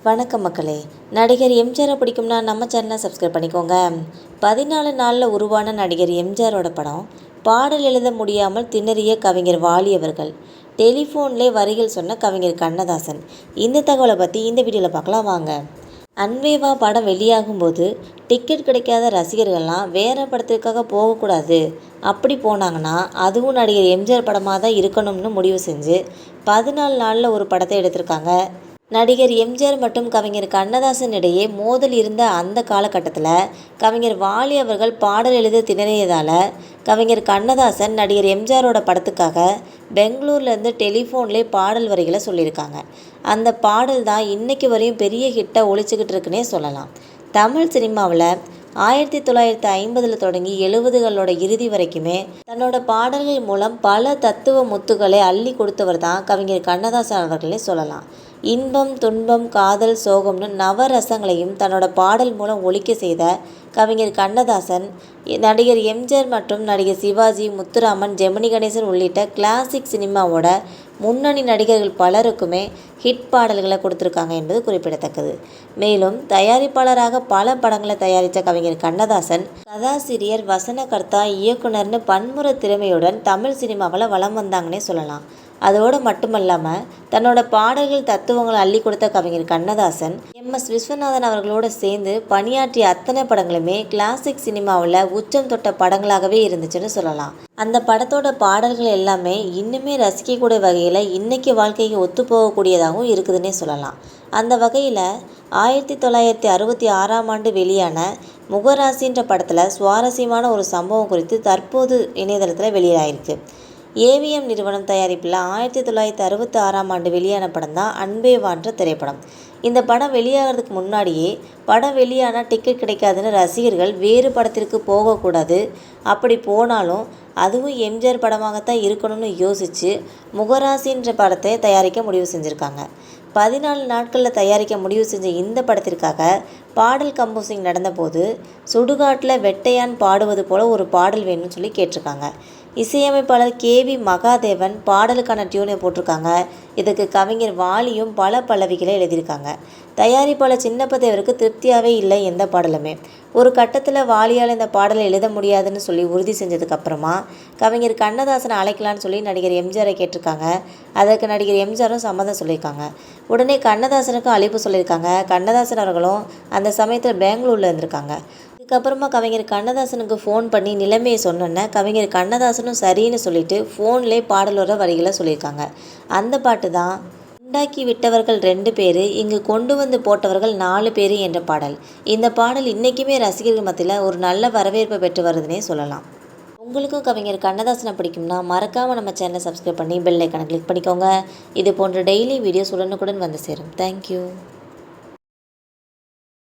வணக்கம் மக்களே. நடிகர் எம்ஜிஆரை பிடிக்கும்னா நம்ம சேனலை சப்ஸ்கிரைப் பண்ணிக்கோங்க. 14 நாளில் உருவான நடிகர் எம்ஜிஆரோட படம். பாடல் எழுத முடியாமல் திணறிய கவிஞர் வாலி அவர்கள். டெலிஃபோன்லேயே வரிகள் சொன்ன கவிஞர் கண்ணதாசன். இந்த தகவலை பற்றி இந்த வீடியோவில் பார்க்கலாம் வாங்க. அன்பே வா படம் வெளியாகும்போது டிக்கெட் கிடைக்காத ரசிகர்கள்லாம் வேறு படத்திற்காக போகக்கூடாது, அப்படி போனாங்கன்னா அதுவும் நடிகர் எம்ஜிஆர் படமாக தான் இருக்கணும்னு முடிவு செஞ்சு 14 நாளில் ஒரு படத்தை எடுத்திருக்காங்க. நடிகர் எம்ஜிஆர் மற்றும் கவிஞர் கண்ணதாசன் இடையே மோதல் இருந்த அந்த காலகட்டத்தில் கவிஞர் வாலி அவர்கள் பாடல் எழுத திணறியதால் கவிஞர் கண்ணதாசன் நடிகர் எம்ஜிஆரோட படத்துக்காக பெங்களூர்லேருந்து டெலிஃபோன்லேயே பாடல் வரிகளை சொல்லியிருக்காங்க. அந்த பாடல் தான் இன்றைக்கு வரையும் பெரிய ஹிட்டாக ஒழிச்சிக்கிட்டு இருக்குன்னே சொல்லலாம். தமிழ் சினிமாவில் 1950 தொடங்கி 70களோட இறுதி வரைக்குமே தன்னோட பாடல்கள் மூலம் பல தத்துவ முத்துக்களை அள்ளி கொடுத்தவர் தான் கவிஞர் கண்ணதாசன் அவர்களே சொல்லலாம். இன்பம், துன்பம், காதல், சோகம்னு நவரசங்களையும் தன்னோட பாடல் மூலம் ஒலிக்க செய்த கவிஞர் கண்ணதாசன் நடிகர் எம்ஜிஆர் மற்றும் நடிகர் சிவாஜி, முத்துராமன், ஜெமினி கணேசன் உள்ளிட்ட கிளாசிக் சினிமாவோட முன்னணி நடிகர்கள் பலருக்குமே ஹிட் பாடல்களை கொடுத்துருக்காங்க என்பது குறிப்பிடத்தக்கது. மேலும் தயாரிப்பாளராக பல படங்களை தயாரித்த கவிஞர் கண்ணதாசன் கதாசிரியர், வசனகர்த்தா, இயக்குனர்னு பன்முறை திறமையுடன் தமிழ் சினிமாவில் வலம் வந்தாங்கன்னே சொல்லலாம். அதோடு மட்டுமல்லாமல் தன்னோட பாடல்கள் தத்துவங்களை அள்ளி கொடுத்த கவிஞர் கண்ணதாசன் எம்.எஸ். விஸ்வநாதன் அவர்களோடு சேர்ந்து பணியாற்றிய அத்தனை படங்களுமே கிளாசிக் சினிமாவில் உச்சம் தொட்ட படங்களாகவே இருந்துச்சுன்னு சொல்லலாம். அந்த படத்தோட பாடல்கள் எல்லாமே இன்னுமே ரசிக்கக்கூடிய வகையில் இன்றைக்கி வாழ்க்கைக்கு ஒத்து போகக்கூடியதாகவும் இருக்குதுன்னே சொல்லலாம். அந்த வகையில் 1966ஆம் ஆண்டு வெளியான முகராசின்ற படத்தில் சுவாரஸ்யமான ஒரு சம்பவம் குறித்து தற்போது இணையதளத்தில் வெளியாயிருக்கு. ஏவிஎம் நிறுவனம் தயாரிப்பில் 1966ஆம் ஆண்டு வெளியான படம் தான் அன்பே வான்ற திரைப்படம். இந்த படம் வெளியாகிறதுக்கு முன்னாடியே படம் வெளியானால் டிக்கெட் கிடைக்காதுன்னு ரசிகர்கள் வேறு படத்திற்கு போகக்கூடாது, அப்படி போனாலும் அதுவும் எம்ஜிஆர் படமாகத்தான் இருக்கணும்னு யோசித்து முகராசின்ற படத்தை தயாரிக்க முடிவு செஞ்சுருக்காங்க. 14 நாட்களில் தயாரிக்க முடிவு செஞ்ச இந்த படத்திற்காக பாடல் கம்போசிங் நடந்தபோது சுடுகாட்டில் வெட்டையான் பாடுவது போல் ஒரு பாடல் வேணும்னு சொல்லி கேட்டிருக்காங்க. இசையமைப்பாளர் கே.வி. மகாதேவன் பாடலுக்கான டியூனை போட்டிருக்காங்க. இதுக்கு கவிஞர் வாலியும் பல பல்லவிகளை எழுதியிருக்காங்க. தயாரிப்பாளர் சின்னப்பதேவருக்கு திருப்தியாகவே இல்லை எந்த பாடலுமே. ஒரு கட்டத்தில் வாலியால் இந்த பாடலை எழுத முடியாதுன்னு சொல்லி உறுதி செஞ்சதுக்கப்புறமா கவிஞர் கண்ணதாசனை அழைக்கலான்னு சொல்லி நடிகர் எம்ஜிஆரை கேட்டிருக்காங்க. அதற்கு நடிகர் எம்ஜிஆரும் சம்மதம் சொல்லியிருக்காங்க. உடனே கண்ணதாசனுக்கும் அழைப்பு சொல்லியிருக்காங்க. கண்ணதாசன் அவர்களும் அந்த சமயத்தில் பெங்களூரில் இருந்திருக்காங்க. இதுக்கப்புறமா கவிஞர் கண்ணதாசனுக்கு ஃபோன் பண்ணி நிலைமையை சொன்னோன்னே கவிஞர் கண்ணதாசனும் சரின்னு சொல்லிட்டு ஃபோன்லேயே பாடலோட வரிகளை சொல்லியிருக்காங்க. அந்த பாட்டு தான் உண்டாக்கி விட்டவர்கள் 2 பேர், இங்கு கொண்டு வந்து போட்டவர்கள் 4 பேர் என்ற பாடல். இந்த பாடல் இன்றைக்குமே ரசிகர்கள் மத்தியில் ஒரு நல்ல வரவேற்பை பெற்று வருதுன்னே சொல்லலாம். உங்களுக்கும் கவிஞர் கண்ணதாசனை பிடிக்கும்னா மறக்காமல் நம்ம சேனலை சப்ஸ்கிரைப் பண்ணி பெல் ஐக்கானை கிளிக் பண்ணிக்கோங்க. இது போன்ற டெய்லி வீடியோஸ் உடனுக்குடன் வந்து சேரும். தேங்க்யூ.